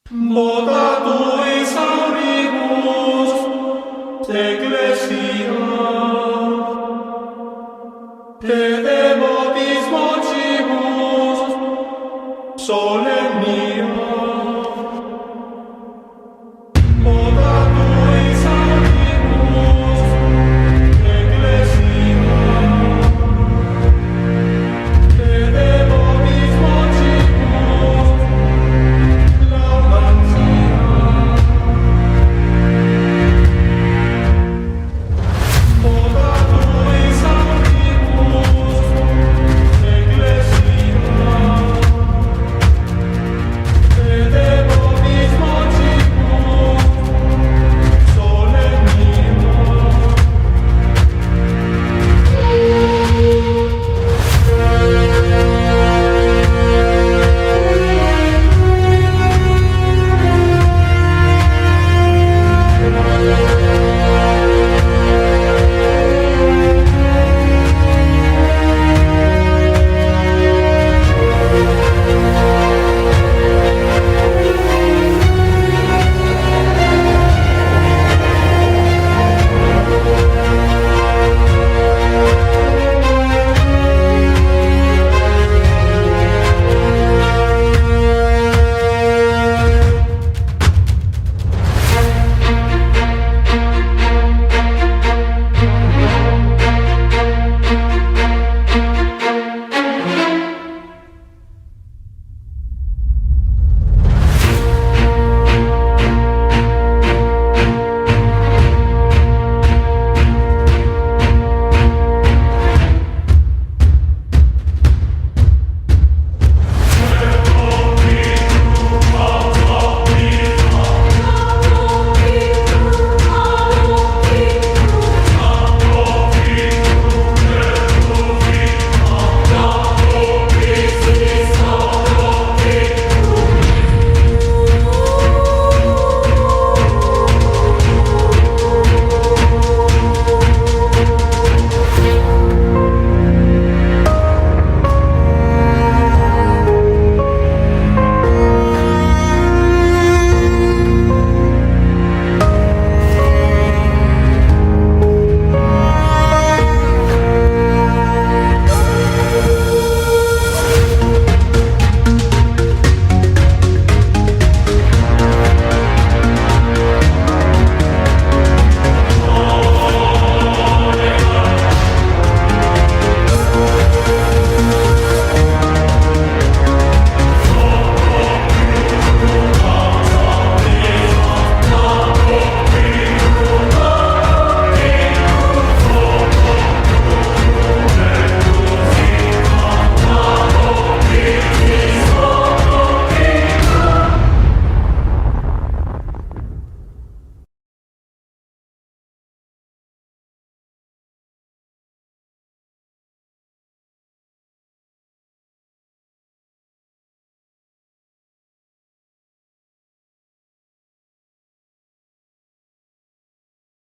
Moda tuis auribus, ecclesia, te devotis vocibus, solemnia. Moda tuis auribus, ecclesia, te devotis vocibus, laudatia. Moda tuis auribus, ecclesia, te devotis vocibus, solemnia.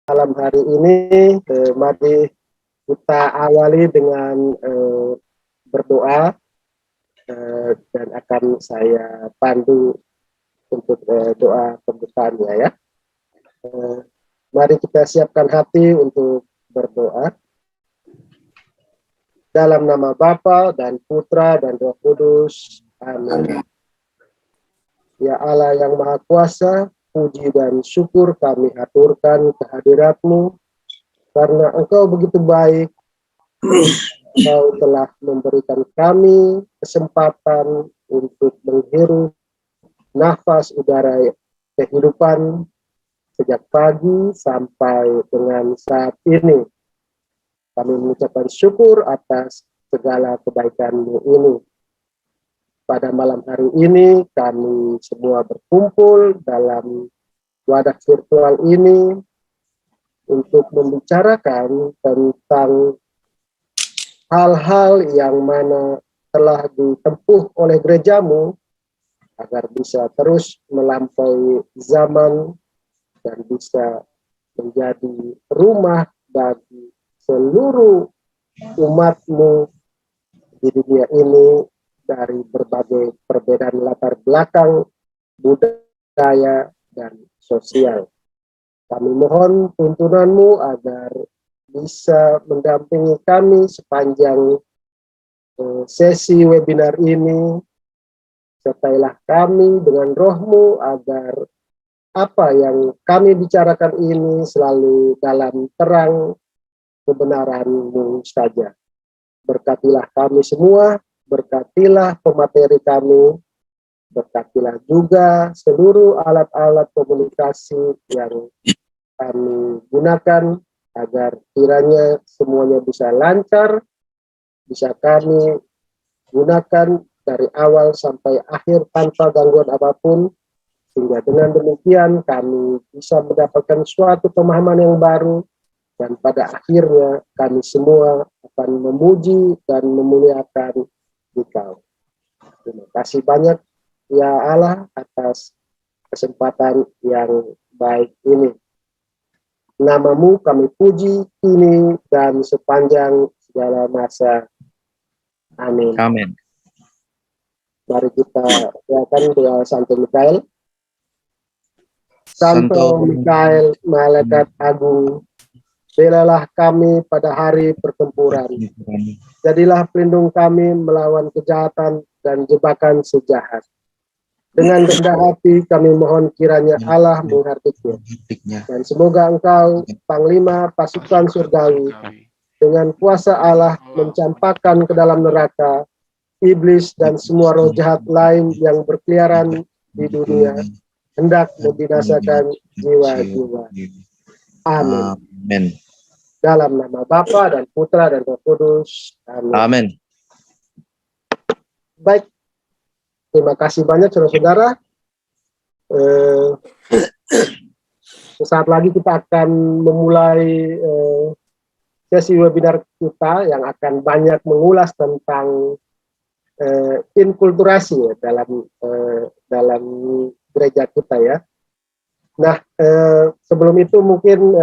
Malam hari ini mari kita awali dengan berdoa dan akan saya pandu untuk doa pembukaannya ya. Mari kita siapkan hati untuk berdoa. Dalam nama Bapa dan Putra dan Roh Kudus. Amin. Ya Allah yang Maha Kuasa, puji dan syukur kami aturkan kehadirat-Mu, karena Engkau begitu baik. Engkau telah memberikan kami kesempatan untuk menghirup nafas udara kehidupan sejak pagi sampai dengan saat ini. Kami mengucapkan syukur atas segala kebaikan-Mu ini. Pada malam hari ini kami semua berkumpul dalam wadah virtual ini untuk membicarakan tentang hal-hal yang mana telah ditempuh oleh gerejamu agar bisa terus melampaui zaman dan bisa menjadi rumah bagi seluruh umatmu di dunia ini dari berbagai perbedaan latar belakang budaya, budaya, dan sosial. Kami mohon tuntunanmu agar bisa mendampingi kami sepanjang sesi webinar ini. Sertailah kami dengan rohmu agar apa yang kami bicarakan ini selalu dalam terang kebenaran-Mu saja. Berkatilah kami semua, berkatilah pemateri kami, berkatilah juga seluruh alat-alat komunikasi yang kami gunakan agar kiranya semuanya bisa lancar, bisa kami gunakan dari awal sampai akhir tanpa gangguan apapun, sehingga dengan demikian kami bisa mendapatkan suatu pemahaman yang baru, dan pada akhirnya kami semua akan memuji dan memuliakan Engkau. Terima kasih banyak ya Allah atas kesempatan yang baik ini. Namamu kami puji kini dan sepanjang segala masa. Amin. Amin. Mari kita doakan doa Santo Mikael. Santo Mikael, malaikat agung, belalah kami pada hari pertempuran. Jadilah pelindung kami melawan kejahatan dan jebakan sejahat. Dengan rendah hati kami mohon kiranya Allah menghartiknya. Dan semoga Engkau, Panglima pasukan surgawi, dengan kuasa Allah mencampakkan ke dalam neraka iblis dan semua roh jahat lain yang berkeliaran di dunia, hendak membinasakan jiwa-jiwa. Amin. Amin. Dalam nama Bapa dan Putra dan Roh Kudus. Amin. Amin. Baik, terima kasih banyak saudara-saudara. Sesaat lagi kita akan memulai sesi webinar kita yang akan banyak mengulas tentang inkulturasi ya, dalam gereja kita ya. Nah, sebelum itu mungkin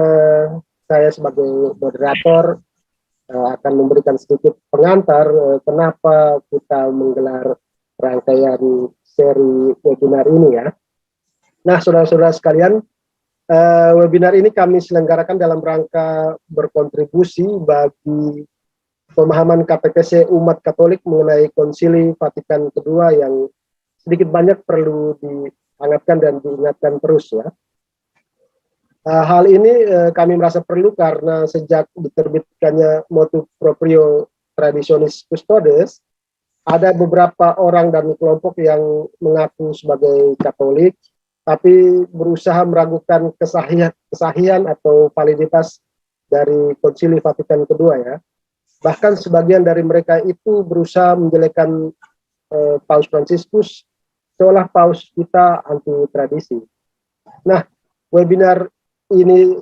saya sebagai moderator akan memberikan sedikit pengantar kenapa kita menggelar rangkaian seri webinar ini ya. Nah, saudara-saudara sekalian, webinar ini kami selenggarakan dalam rangka berkontribusi bagi pemahaman katekese umat Katolik mengenai Konsili Vatikan II yang sedikit banyak perlu dihangatkan dan diingatkan terus ya. Hal ini kami merasa perlu karena sejak diterbitkannya Motu Proprio Traditionis Custodes, ada beberapa orang dan kelompok yang mengaku sebagai Katolik, tapi berusaha meragukan kesahihan atau validitas dari Konsili Vatikan II ya. Bahkan sebagian dari mereka itu berusaha menjelekkan Paus Fransiskus seolah Paus kita anti tradisi. Nah, webinar ini,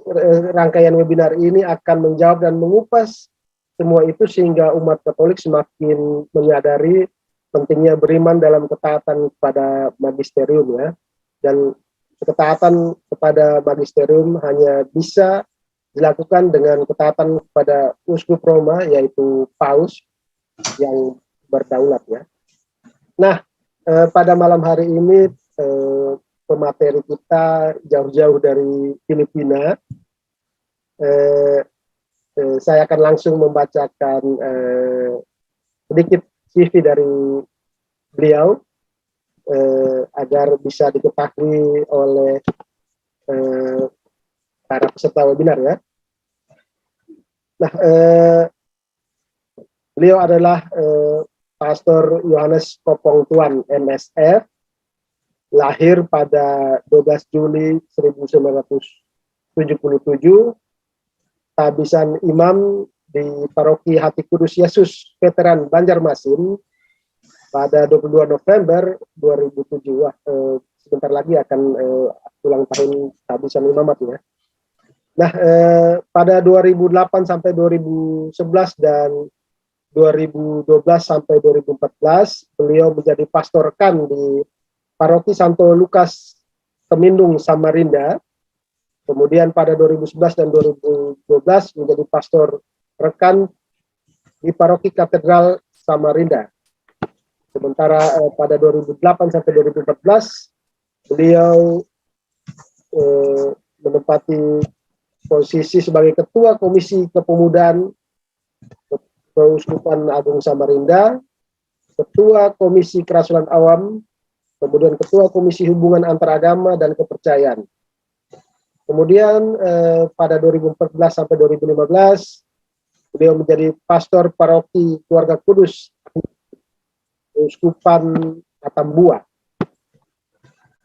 rangkaian webinar ini akan menjawab dan mengupas semua itu sehingga umat Katolik semakin menyadari pentingnya beriman dalam ketaatan kepada magisterium ya. Dan ketaatan kepada magisterium hanya bisa dilakukan dengan ketaatan kepada Uskup Roma, yaitu Paus yang berdaulat ya. Nah, pada malam hari ini pemateri kita jauh-jauh dari Filipina. Saya akan langsung membacakan sedikit CV dari beliau agar bisa diketahui oleh para peserta webinar ya. Nah, beliau adalah Pastor Yohanes Kopong Tuan MSF, lahir pada 12 Juli 1977, tabisan imam di Paroki Hati Kudus Yesus Veteran Banjarmasin pada 22 November 2007. Wah, sebentar lagi akan ulang tahun tabisan imamat ya. Nah, pada 2008 sampai 2011 dan 2012 sampai 2014 beliau menjadi pastor rekan di Paroki Santo Lukas Temindung Samarinda. Kemudian pada 2011 dan 2012 menjadi pastor rekan di Paroki Katedral Samarinda. Sementara pada 2008 sampai 2014 Beliau menempati posisi sebagai Ketua Komisi Kepemudaan Keuskupan Agung Samarinda, Ketua Komisi Kerasulan Awam, kemudian Ketua Komisi Hubungan Antaragama dan Kepercayaan. Kemudian pada 2014 sampai 2015 beliau menjadi pastor paroki Keluarga Kudus Keuskupan Atambua.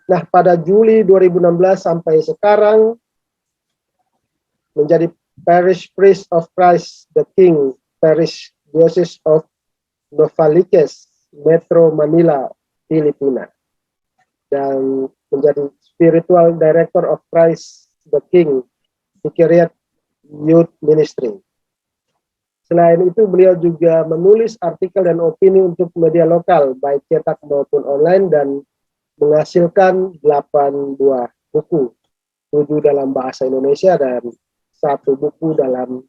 Nah, pada Juli 2016 sampai sekarang menjadi Parish Priest of Christ the King, Parish Diocese of Novaliches, Metro Manila, Filipina. Dan menjadi Spiritual Director of Christ the King, Vicariate Youth Ministry. Selain itu, beliau juga menulis artikel dan opini untuk media lokal, baik cetak maupun online, dan menghasilkan 8 buah buku, 7 dalam bahasa Indonesia dan 1 buku dalam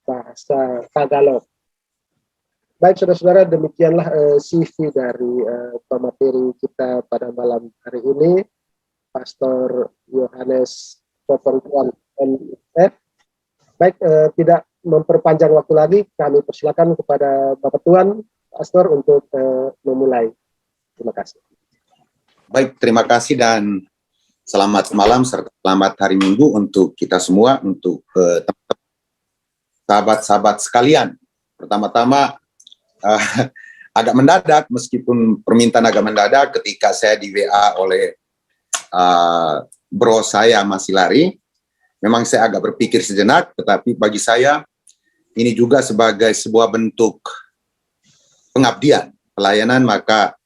bahasa Tagalog. Baik saudara-saudara, demikianlah CV dari pemateri kita pada malam hari ini, Pastor Yohanes Popongkuan MF. Baik, tidak memperpanjang waktu lagi, kami persilakan kepada Bapak Tuan Pastor untuk memulai. Terima kasih. Baik, terima kasih dan selamat malam serta selamat hari Minggu untuk kita semua, untuk sahabat-sahabat sekalian. Pertama-tama agak mendadak, meskipun permintaan agak mendadak ketika saya di WA oleh bro saya masih lari. Memang saya agak berpikir sejenak, tetapi bagi saya ini juga sebagai sebuah bentuk pengabdian, pelayanan, maka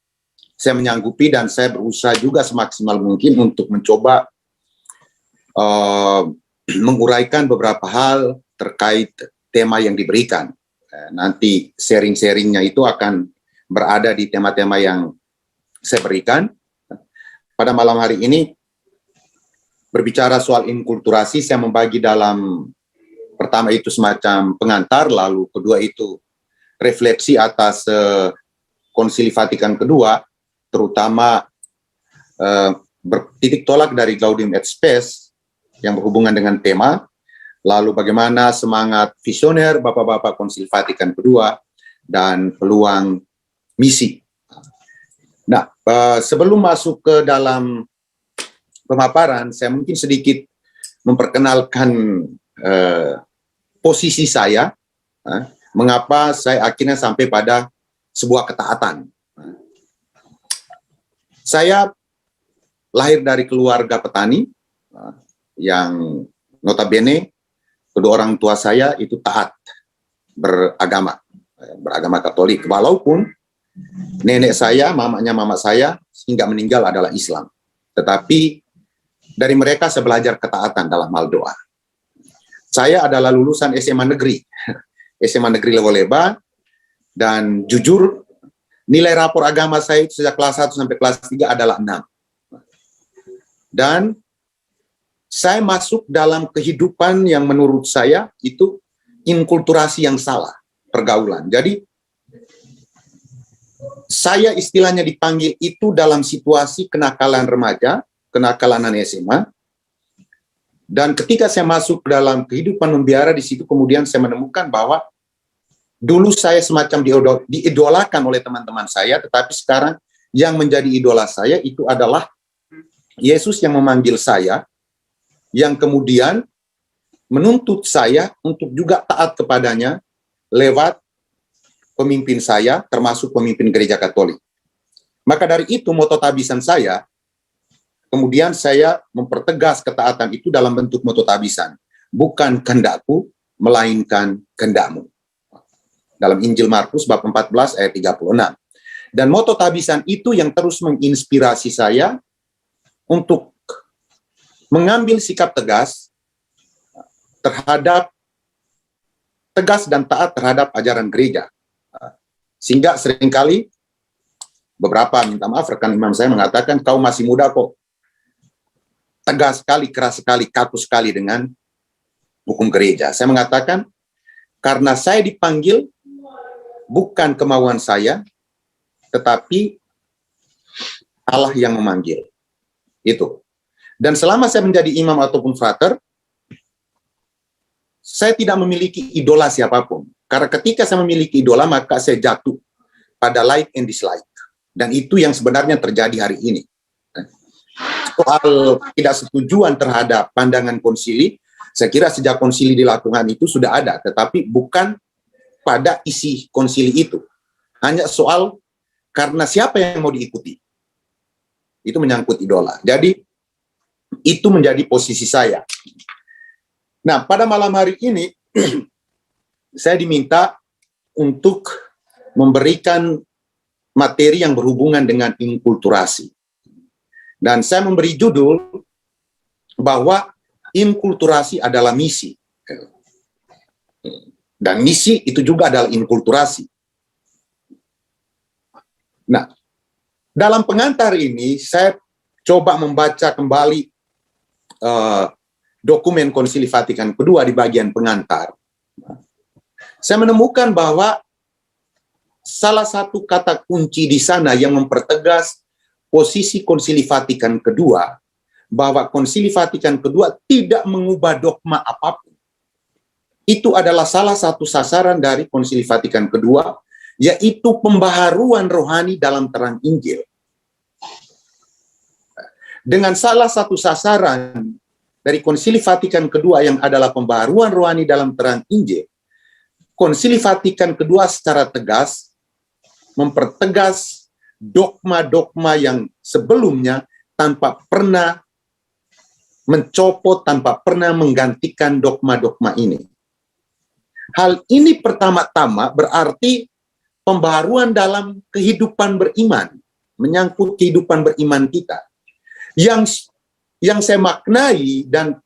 saya menyanggupi dan saya berusaha juga semaksimal mungkin untuk mencoba menguraikan beberapa hal terkait tema yang diberikan. Nanti sharing-sharingnya itu akan berada di tema-tema yang saya berikan. Pada malam hari ini, berbicara soal inkulturasi, saya membagi dalam, pertama itu semacam pengantar, lalu kedua itu refleksi atas Konsili Vatikan kedua, terutama bertitik tolak dari Gaudium et Spes yang berhubungan dengan tema, lalu bagaimana semangat visioner Bapak-Bapak Konsili Vatikan kedua dan peluang misi. Nah, sebelum masuk ke dalam pemaparan, saya mungkin sedikit memperkenalkan posisi saya, mengapa saya akhirnya sampai pada sebuah ketaatan. Saya lahir dari keluarga petani yang notabene kedua orang tua saya itu taat beragama Katolik, walaupun nenek saya, mamanya mama saya hingga meninggal adalah Islam. Tetapi dari mereka saya belajar ketaatan dalam hal doa. Saya adalah lulusan SMA Negeri, SMA Negeri Lewoleba, dan jujur nilai rapor agama saya itu sejak kelas 1 sampai kelas 3 adalah 6. Dan saya masuk dalam kehidupan yang menurut saya itu inkulturasi yang salah, pergaulan. Jadi, saya istilahnya dipanggil itu dalam situasi kenakalan remaja, kenakalan anak SMA. Dan ketika saya masuk dalam kehidupan membiara di situ, kemudian saya menemukan bahwa dulu saya semacam diidolakan oleh teman-teman saya, tetapi sekarang yang menjadi idola saya itu adalah Yesus yang memanggil saya, yang kemudian menuntut saya untuk juga taat kepadanya lewat pemimpin saya, termasuk pemimpin gereja Katolik. Maka dari itu, moto tabisan saya, kemudian saya mempertegas ketaatan itu dalam bentuk moto tabisan. Bukan kehendakku, melainkan kehendakmu. Dalam Injil Markus bab 14 ayat 36. Dan moto tabisan itu yang terus menginspirasi saya untuk mengambil sikap tegas dan taat terhadap ajaran gereja. Sehingga seringkali beberapa, minta maaf, rekan imam saya mengatakan, kau masih muda kok. Tegas sekali, keras sekali, kaku sekali dengan hukum gereja. Saya mengatakan, karena saya dipanggil bukan kemauan saya, tetapi Allah yang memanggil. Itu. Dan selama saya menjadi imam ataupun frater, saya tidak memiliki idola siapapun. Karena ketika saya memiliki idola, maka saya jatuh pada like and dislike. Dan itu yang sebenarnya terjadi hari ini. Soal tidak setujuan terhadap pandangan konsili, saya kira sejak konsili dilakukan itu sudah ada, tetapi bukan pada isi konsili itu. Hanya soal karena siapa yang mau diikuti. Itu menyangkut idola. Jadi, itu menjadi posisi saya. Nah, pada malam hari ini, saya diminta untuk memberikan materi yang berhubungan dengan inkulturasi. Dan saya memberi judul bahwa inkulturasi adalah misi. Dan misi itu juga adalah inkulturasi. Nah, dalam pengantar ini, saya coba membaca kembali dokumen Konsili Vatikan kedua di bagian pengantar. Saya menemukan bahwa salah satu kata kunci di sana yang mempertegas posisi Konsili Vatikan kedua, bahwa Konsili Vatikan kedua tidak mengubah dogma apapun. Itu adalah salah satu sasaran dari Konsili Vatikan kedua, yaitu pembaharuan rohani dalam terang Injil. Dengan salah satu sasaran dari Konsili Vatikan kedua yang adalah pembaharuan rohani dalam terang Injil, Konsili Vatikan kedua secara tegas mempertegas dogma-dogma yang sebelumnya tanpa pernah mencopot, tanpa pernah menggantikan dogma-dogma ini. Hal ini pertama-tama berarti pembaharuan dalam kehidupan beriman, menyangkut kehidupan beriman kita. Yang saya maknai dan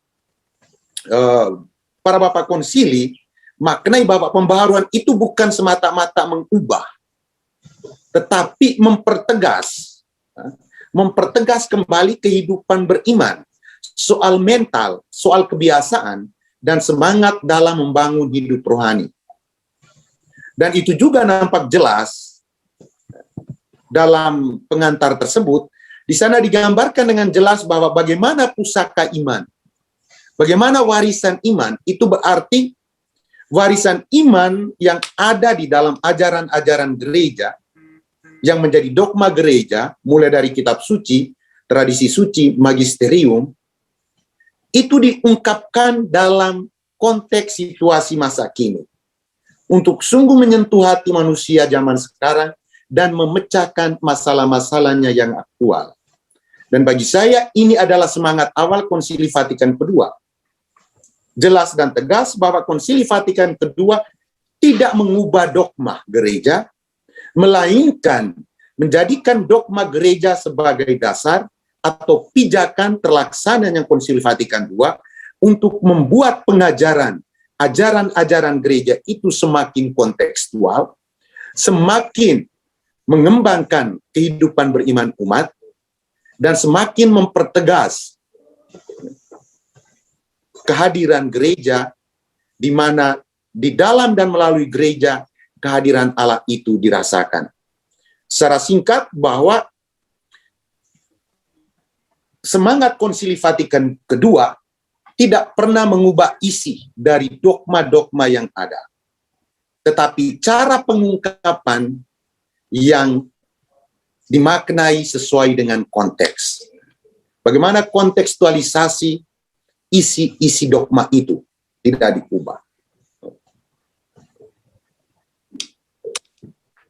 para bapak konsili maknai bahwa pembaharuan itu bukan semata-mata mengubah, tetapi mempertegas kembali kehidupan beriman, soal mental, soal kebiasaan, dan semangat dalam membangun hidup rohani. Dan itu juga nampak jelas dalam pengantar tersebut. Di sana digambarkan dengan jelas bahwa bagaimana pusaka iman, bagaimana warisan iman, itu berarti warisan iman yang ada di dalam ajaran-ajaran gereja, yang menjadi dogma gereja, mulai dari kitab suci, tradisi suci, magisterium, itu diungkapkan dalam konteks situasi masa kini, untuk sungguh menyentuh hati manusia zaman sekarang, dan memecahkan masalah-masalahnya yang aktual. Dan bagi saya, ini adalah semangat awal Konsili Vatikan kedua. Jelas dan tegas bahwa Konsili Vatikan kedua tidak mengubah dogma gereja, melainkan menjadikan dogma gereja sebagai dasar atau pijakan terlaksananya Konsili Vatikan II untuk membuat pengajaran, ajaran-ajaran gereja itu semakin kontekstual, semakin mengembangkan kehidupan beriman umat, dan semakin mempertegas kehadiran gereja, di mana di dalam dan melalui gereja kehadiran Allah itu dirasakan. Secara singkat, bahwa semangat Konsili Vatikan kedua tidak pernah mengubah isi dari dogma-dogma yang ada, tetapi cara pengungkapan yang dimaknai sesuai dengan konteks. Bagaimana kontekstualisasi isi dogma itu tidak diubah.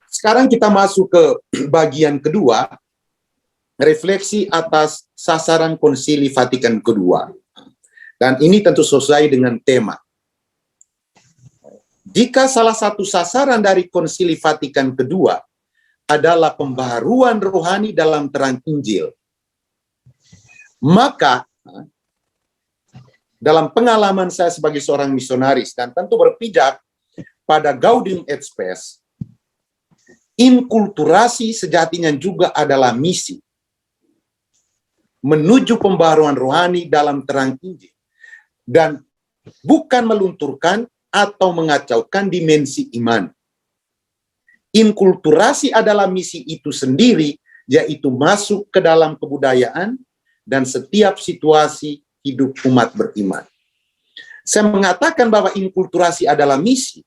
Sekarang kita masuk ke bagian kedua, refleksi atas sasaran Konsili Vatikan kedua. Dan ini tentu sesuai dengan tema. Jika salah satu sasaran dari Konsili Vatikan kedua adalah pembaharuan rohani dalam terang Injil, maka dalam pengalaman saya sebagai seorang misionaris dan tentu berpijak pada Gaudium et Spes, inkulturasi sejatinya juga adalah misi menuju pembaharuan rohani dalam terang Injil, dan bukan melunturkan atau mengacaukan dimensi iman. Inkulturasi adalah misi itu sendiri, yaitu masuk ke dalam kebudayaan dan setiap situasi hidup umat beriman. Saya mengatakan bahwa inkulturasi adalah misi,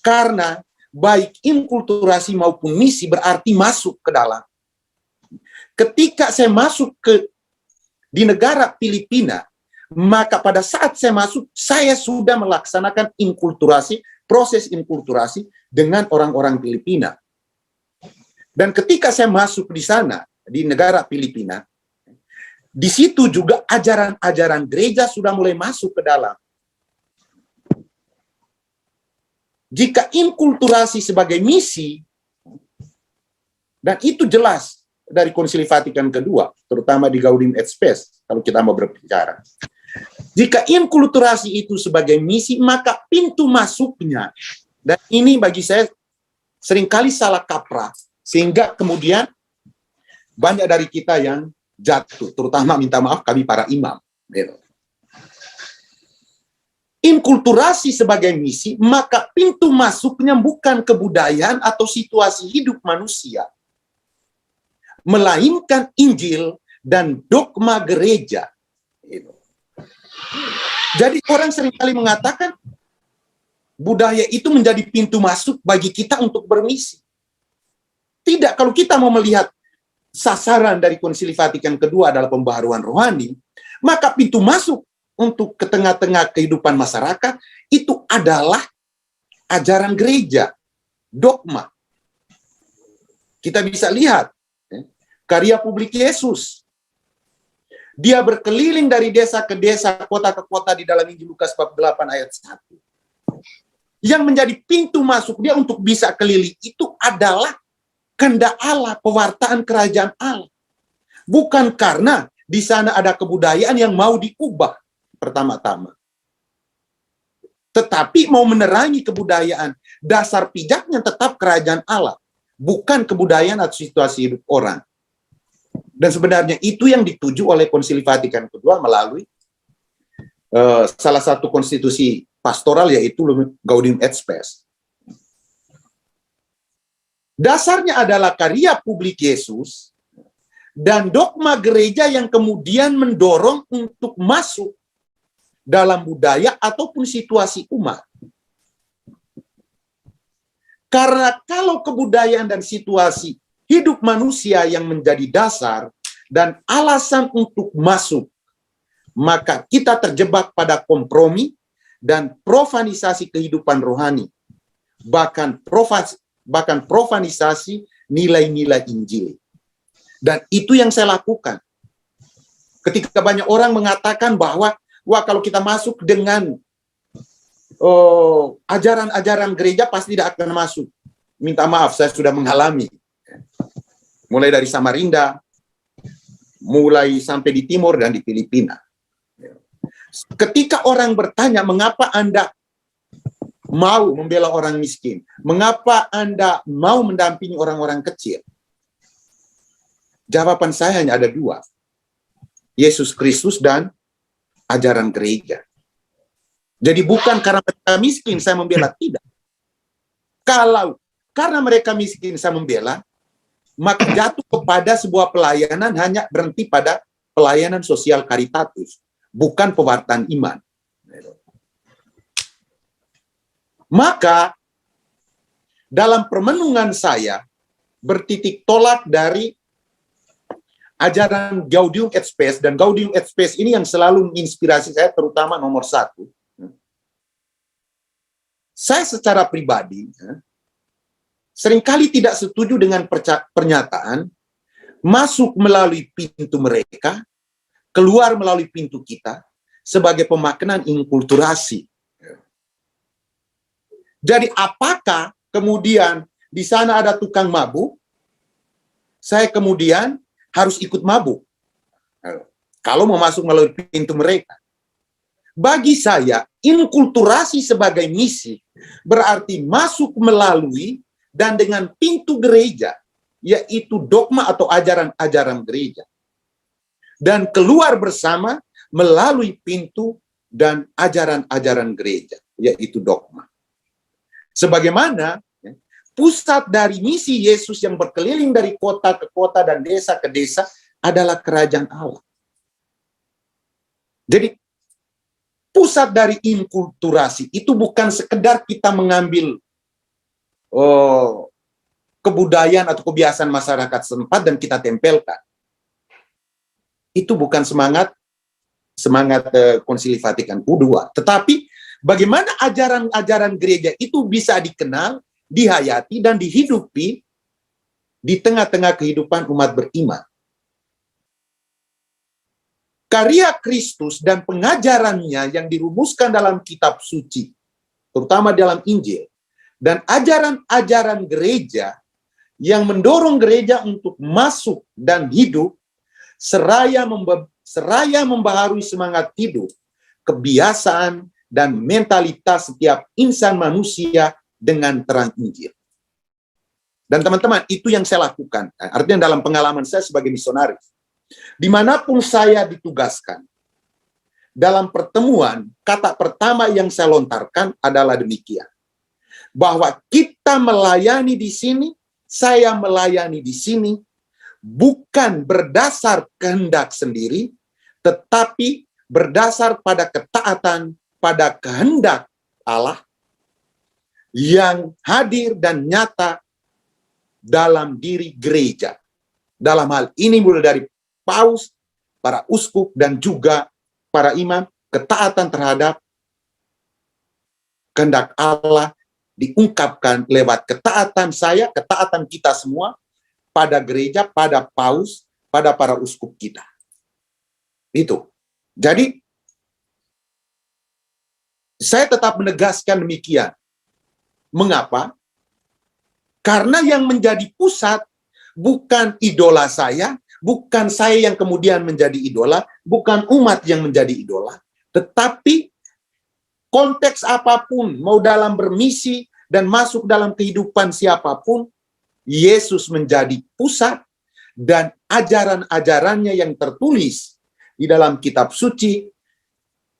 karena baik inkulturasi maupun misi berarti masuk ke dalam. Ketika saya masuk di negara Filipina, maka pada saat saya masuk, saya sudah melaksanakan inkulturasi, proses inkulturasi dengan orang-orang Filipina. Dan ketika saya masuk di sana, di negara Filipina, di situ juga ajaran-ajaran gereja sudah mulai masuk ke dalam. Jika inkulturasi sebagai misi, dan itu jelas dari Konsili Vatikan kedua, terutama di Gaudium et Spes, kalau kita mau berbicara. Jika inkulturasi itu sebagai misi, maka pintu masuknya, dan ini bagi saya seringkali salah kaprah, sehingga kemudian banyak dari kita yang jatuh, terutama minta maaf kami para imam. Inkulturasi sebagai misi, maka pintu masuknya bukan kebudayaan atau situasi hidup manusia, melainkan Injil dan dogma gereja. Jadi orang seringkali mengatakan budaya itu menjadi pintu masuk bagi kita untuk bermisi. Tidak, kalau kita mau melihat sasaran dari Konsili Vatikan kedua adalah pembaharuan rohani, maka pintu masuk untuk ke tengah-tengah kehidupan masyarakat itu adalah ajaran gereja, dogma. Kita bisa lihat karya publik Yesus. Dia berkeliling dari desa ke desa, kota ke kota di dalam Injil Lukas bab 8 ayat 1. Yang menjadi pintu masuk dia untuk bisa keliling itu adalah kehendak Allah, pewartaan kerajaan Allah. Bukan karena di sana ada kebudayaan yang mau diubah pertama-tama. Tetapi mau menerangi kebudayaan, dasar pijaknya tetap kerajaan Allah, bukan kebudayaan atau situasi hidup orang. Dan sebenarnya itu yang dituju oleh Konsili Vatikan kedua melalui salah satu konstitusi pastoral, yaitu Gaudium et Spes. Dasarnya adalah karya publik Yesus dan dogma gereja yang kemudian mendorong untuk masuk dalam budaya ataupun situasi umat. Karena kalau kebudayaan dan situasi hidup manusia yang menjadi dasar dan alasan untuk masuk, maka kita terjebak pada kompromi dan profanisasi kehidupan rohani, bahkan profanisasi nilai-nilai Injil. Dan itu yang saya lakukan. Ketika banyak orang mengatakan bahwa, wah kalau kita masuk dengan ajaran-ajaran gereja pasti tidak akan masuk. Minta maaf, saya sudah mengalami. Mulai dari Samarinda, mulai sampai di Timur dan di Filipina. Ketika orang bertanya, mengapa Anda mau membela orang miskin? Mengapa Anda mau mendampingi orang-orang kecil? Jawaban saya hanya ada dua. Yesus Kristus dan ajaran gereja. Jadi bukan karena mereka miskin saya membela, tidak. Kalau karena mereka miskin saya membela, maka jatuh kepada sebuah pelayanan hanya berhenti pada pelayanan sosial karitatif, bukan pewartaan iman. Maka dalam permenungan saya bertitik tolak dari ajaran Gaudium et Spes, dan Gaudium et Spes ini yang selalu menginspirasi saya, terutama nomor 1. Saya secara pribadi seringkali tidak setuju dengan pernyataan masuk melalui pintu mereka, keluar melalui pintu kita, sebagai pemaknaan inkulturasi. Jadi apakah kemudian di sana ada tukang mabuk, saya kemudian harus ikut mabuk kalau mau masuk melalui pintu mereka? Bagi saya, inkulturasi sebagai misi berarti masuk melalui dan dengan pintu gereja, yaitu dogma atau ajaran-ajaran gereja. Dan keluar bersama melalui pintu dan ajaran-ajaran gereja, yaitu dogma. Sebagaimana pusat dari misi Yesus yang berkeliling dari kota ke kota dan desa ke desa adalah kerajaan Allah. Jadi pusat dari inkulturasi itu bukan sekedar kita mengambil kebudayaan atau kebiasaan masyarakat setempat dan kita tempelkan. Itu bukan semangat Konsili Vatikan II. Tetapi bagaimana ajaran-ajaran gereja itu bisa dikenal, dihayati, dan dihidupi di tengah-tengah kehidupan umat beriman. Karya Kristus dan pengajarannya yang dirumuskan dalam kitab suci, terutama dalam Injil, dan ajaran-ajaran gereja yang mendorong gereja untuk masuk dan hidup seraya membaharui semangat hidup, kebiasaan, dan mentalitas setiap insan manusia dengan terang Injil. Dan teman-teman, itu yang saya lakukan. Artinya dalam pengalaman saya sebagai misionaris, dimanapun saya ditugaskan, dalam pertemuan, kata pertama yang saya lontarkan adalah demikian. Bahwa kita melayani di sini, saya melayani di sini, bukan berdasar kehendak sendiri, tetapi berdasar pada ketaatan pada kehendak Allah yang hadir dan nyata dalam diri gereja. Dalam hal ini mulai dari paus, para uskup, dan juga para imam, ketaatan terhadap kehendak Allah diungkapkan lewat ketaatan saya, ketaatan kita semua pada gereja, pada paus, pada para uskup kita. Itu. Jadi, saya tetap menegaskan demikian. Mengapa? Karena yang menjadi pusat bukan idola saya, bukan saya yang kemudian menjadi idola, bukan umat yang menjadi idola, tetapi konteks apapun, mau dalam bermisi dan masuk dalam kehidupan siapapun, Yesus menjadi pusat dan ajaran-ajarannya yang tertulis di dalam kitab suci,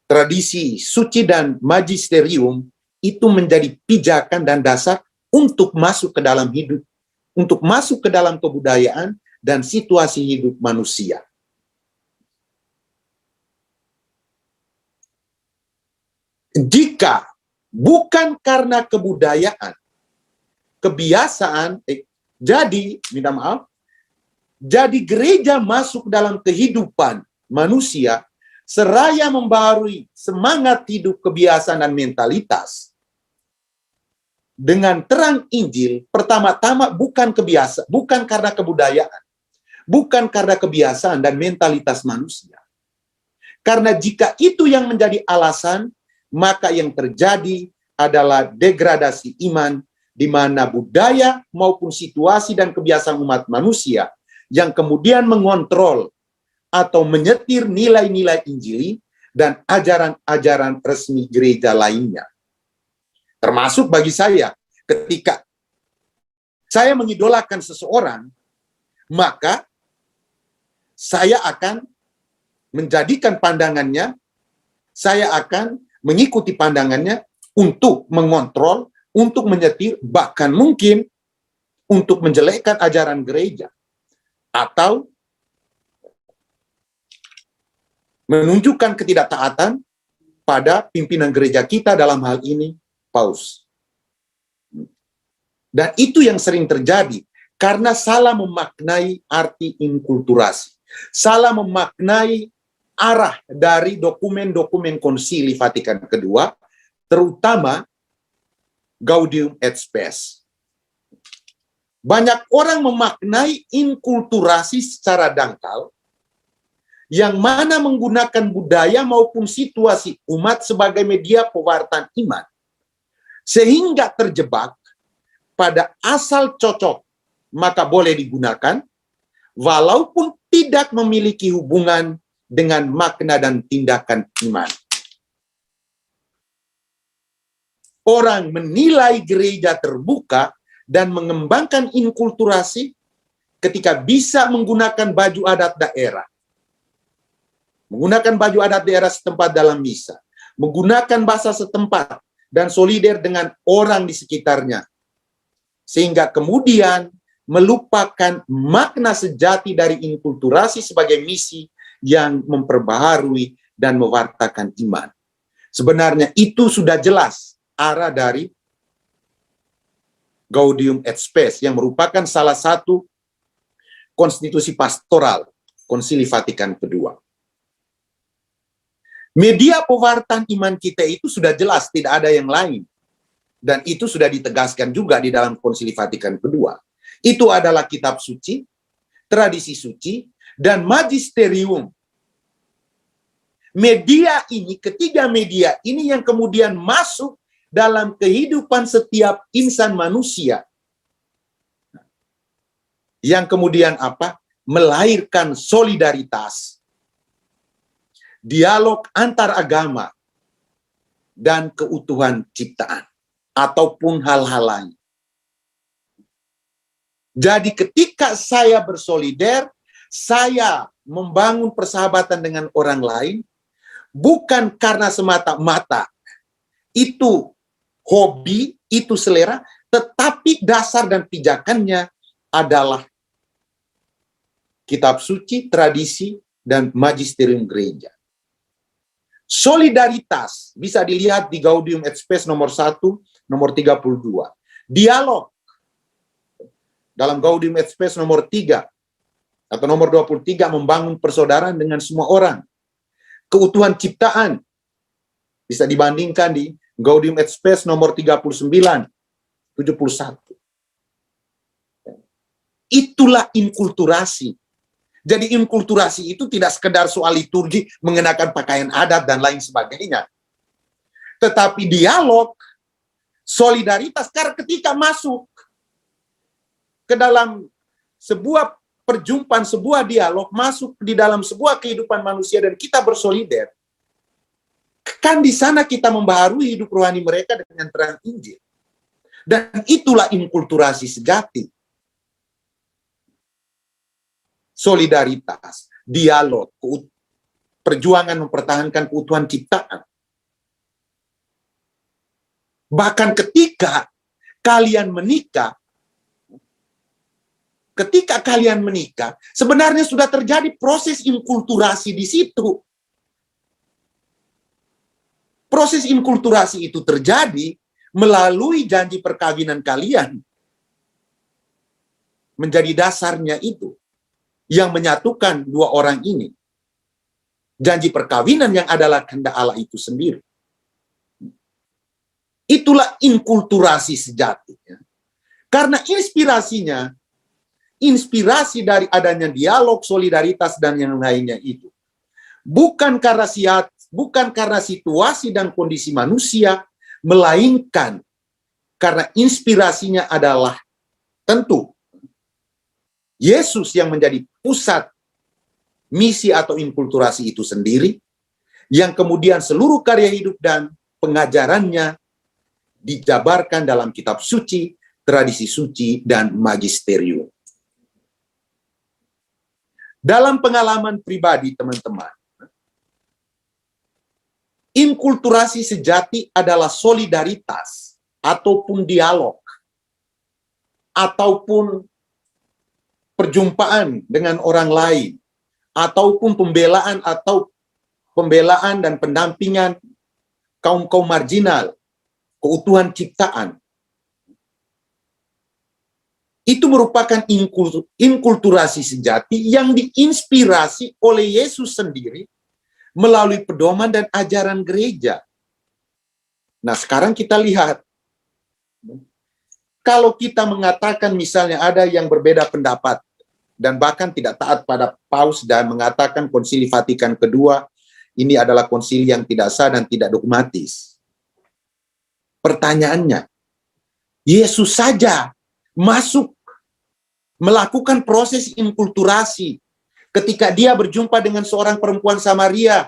tradisi suci dan magisterium itu menjadi pijakan dan dasar untuk masuk ke dalam hidup, untuk masuk ke dalam kebudayaan dan situasi hidup manusia. Jika bukan karena kebudayaan, kebiasaan, jadi gereja masuk dalam kehidupan manusia, seraya membaharui semangat hidup, kebiasaan, dan mentalitas, dengan terang Injil, pertama-tama bukan karena kebudayaan, bukan karena kebiasaan dan mentalitas manusia. Karena jika itu yang menjadi alasan, maka yang terjadi adalah degradasi iman, di mana budaya maupun situasi dan kebiasaan umat manusia yang kemudian mengontrol atau menyetir nilai-nilai Injili dan ajaran-ajaran resmi gereja lainnya. Termasuk bagi saya, ketika saya mengidolakan seseorang, maka saya akan menjadikan pandangannya, saya akan mengikuti pandangannya untuk mengontrol, untuk menyetir, bahkan mungkin untuk menjelekkan ajaran gereja, atau menunjukkan ketidaktaatan pada pimpinan gereja kita, dalam hal ini paus. Dan itu yang sering terjadi karena salah memaknai arti inkulturasi, salah memaknai arah dari dokumen-dokumen Konsili Vatikan II, terutama Gaudium et Spes. Banyak orang memaknai inkulturasi secara dangkal, yang mana menggunakan budaya maupun situasi umat sebagai media pewartaan iman, sehingga terjebak pada asal cocok, maka boleh digunakan, walaupun tidak memiliki hubungan dengan makna dan tindakan iman. Orang menilai gereja terbuka dan mengembangkan inkulturasi ketika bisa menggunakan baju adat daerah, menggunakan baju adat daerah setempat dalam misa, menggunakan bahasa setempat, dan solider dengan orang di sekitarnya, sehingga kemudian melupakan makna sejati dari inkulturasi sebagai misi yang memperbaharui dan mewartakan iman. Sebenarnya itu sudah jelas arah dari Gaudium et Spes yang merupakan salah satu konstitusi pastoral Konsili Vatikan kedua. Media pewartaan iman kita itu sudah jelas, tidak ada yang lain. Dan itu sudah ditegaskan juga di dalam Konsili Vatikan kedua. Itu adalah kitab suci, tradisi suci, dan magisterium. Media ini, ketiga media ini yang kemudian masuk dalam kehidupan setiap insan manusia. Yang kemudian apa? Melahirkan solidaritas, dialog antar agama, dan keutuhan ciptaan, ataupun hal-hal lain. Jadi ketika saya bersolider, saya membangun persahabatan dengan orang lain, bukan karena semata-mata itu hobi, itu selera, tetapi dasar dan pijakannya adalah kitab suci, tradisi, dan magisterium gereja. Solidaritas bisa dilihat di Gaudium et Spes nomor 1, nomor 32. Dialog dalam Gaudium et Spes nomor 3 atau nomor 23, membangun persaudaraan dengan semua orang. Keutuhan ciptaan bisa dibandingkan di Gaudium et Spes nomor 39, 71. Itulah inkulturasi. Jadi inkulturasi itu tidak sekedar soal liturgi, mengenakan pakaian adat dan lain sebagainya. Tetapi dialog, solidaritas, karena ketika masuk ke dalam sebuah perjumpaan, sebuah dialog, masuk di dalam sebuah kehidupan manusia dan kita bersolider, kan di sana kita membaharui hidup rohani mereka dengan terang Injil. Dan itulah inkulturasi sejati. Solidaritas, dialog, perjuangan mempertahankan keutuhan ciptaan. Bahkan ketika kalian menikah, sebenarnya sudah terjadi proses inkulturasi di situ. Proses inkulturasi itu terjadi melalui janji perkawinan kalian. Menjadi dasarnya itu yang menyatukan dua orang ini. Janji perkawinan yang adalah kehendak Allah itu sendiri. Itulah inkulturasi sejati. Karena inspirasi dari adanya dialog, solidaritas, dan yang lainnya itu. Bukan karena situasi dan kondisi manusia, melainkan karena inspirasinya adalah tentu Yesus yang menjadi pusat misi atau inkulturasi itu sendiri, yang kemudian seluruh karya hidup dan pengajarannya dijabarkan dalam kitab suci, tradisi suci, dan magisterium. Dalam pengalaman pribadi teman-teman, inkulturasi sejati adalah solidaritas, ataupun dialog, ataupun perjumpaan dengan orang lain, ataupun pembelaan dan pendampingan kaum-kaum marginal, keutuhan ciptaan. Itu merupakan inkulturasi sejati yang diinspirasi oleh Yesus sendiri melalui pedoman dan ajaran gereja. Nah, sekarang kita lihat, kalau kita mengatakan misalnya ada yang berbeda pendapat dan bahkan tidak taat pada Paus dan mengatakan Konsili Vatikan kedua ini adalah konsili yang tidak sah dan tidak dogmatis. Pertanyaannya, Yesus saja masuk melakukan proses inkulturasi ketika dia berjumpa dengan seorang perempuan Samaria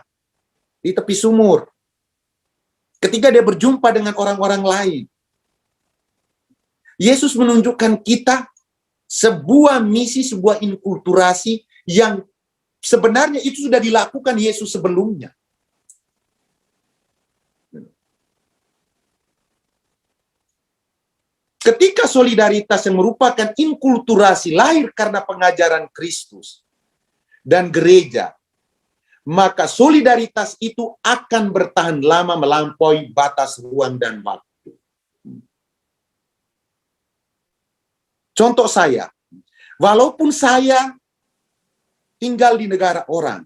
di tepi sumur. Ketika dia berjumpa dengan orang-orang lain. Yesus menunjukkan kita sebuah misi, sebuah inkulturasi yang sebenarnya itu sudah dilakukan Yesus sebelumnya. Ketika solidaritas yang merupakan inkulturasi lahir karena pengajaran Kristus dan gereja maka solidaritas itu akan bertahan lama melampaui batas ruang dan waktu. Contoh saya, walaupun saya tinggal di negara orang,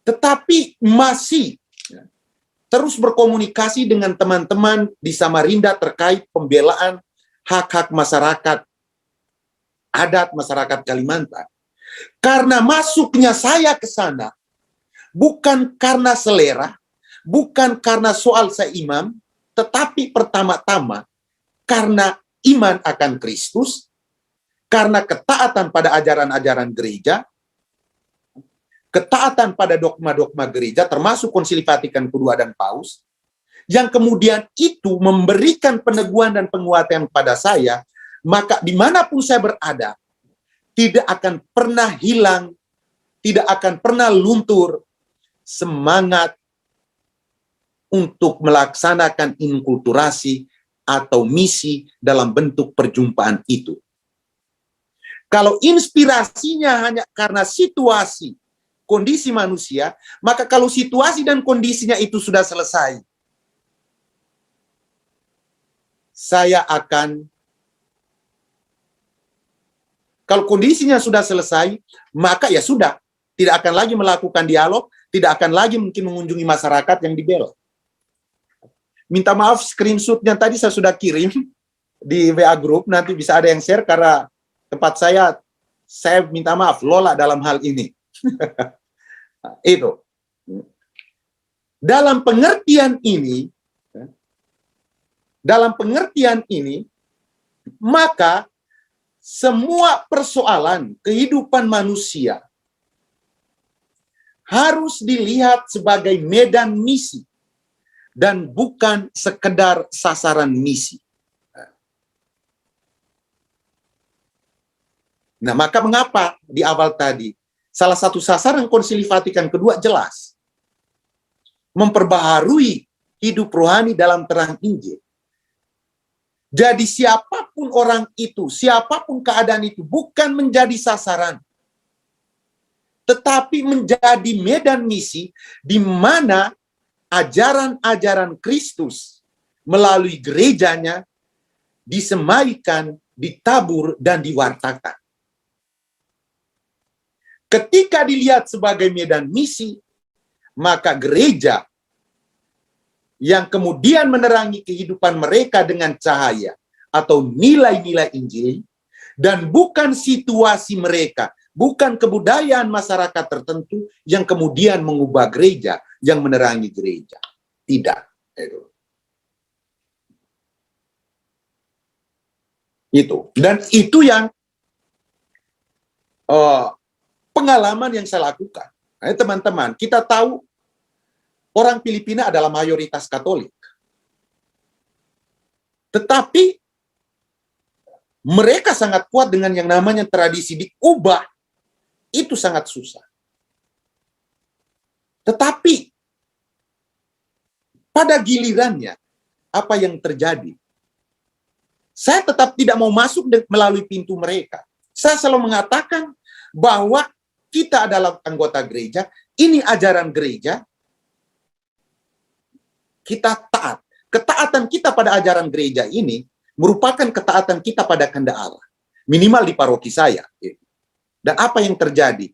tetapi masih terus berkomunikasi dengan teman-teman di Samarinda terkait pembelaan hak-hak masyarakat adat masyarakat Kalimantan. Karena masuknya saya ke sana bukan karena selera, bukan karena soal saya imam, tetapi pertama-tama karena iman akan Kristus, karena ketaatan pada ajaran-ajaran gereja, ketaatan pada dogma-dogma gereja, termasuk Konsili Vatikan kedua dan Paus, yang kemudian itu memberikan peneguhan dan penguatan pada saya, maka dimanapun saya berada, tidak akan pernah hilang, tidak akan pernah luntur semangat untuk melaksanakan inkulturasi atau misi dalam bentuk perjumpaan itu. Kalau inspirasinya hanya karena situasi, kondisi manusia, maka kalau situasi dan kondisinya itu sudah selesai, saya akan, kalau kondisinya sudah selesai, maka ya sudah, tidak akan lagi melakukan dialog, tidak akan lagi mungkin mengunjungi masyarakat yang dibela. Minta maaf, screenshotnya tadi saya sudah kirim di WA Group, nanti bisa ada yang share karena tempat saya minta maaf, Lola dalam hal ini. Itu. Dalam pengertian ini, maka semua persoalan kehidupan manusia harus dilihat sebagai medan misi dan bukan sekedar sasaran misi. Nah, maka mengapa di awal tadi salah satu sasaran Konsili Vatikan kedua jelas memperbaharui hidup rohani dalam terang Injil. Jadi siapapun orang itu, siapapun keadaan itu bukan menjadi sasaran, tetapi menjadi medan misi di mana ajaran-ajaran Kristus melalui gerejanya disemaikan, ditabur, dan diwartakan. Ketika dilihat sebagai medan misi, maka gereja yang kemudian menerangi kehidupan mereka dengan cahaya atau nilai-nilai Injil, dan bukan situasi mereka, bukan kebudayaan masyarakat tertentu yang kemudian mengubah gereja, yang menerangi gereja. Tidak. Itu. Dan itu yang pengalaman yang saya lakukan. Nah, teman-teman, kita tahu orang Filipina adalah mayoritas Katolik. Tetapi mereka sangat kuat dengan yang namanya tradisi, diubah. Itu sangat susah. Tetapi pada gilirannya, apa yang terjadi? Saya tetap tidak mau masuk melalui pintu mereka. Saya selalu mengatakan bahwa kita adalah anggota gereja, ini ajaran gereja, kita taat. Ketaatan kita pada ajaran gereja ini merupakan ketaatan kita pada kehendak Allah. Minimal di paroki saya. Dan apa yang terjadi?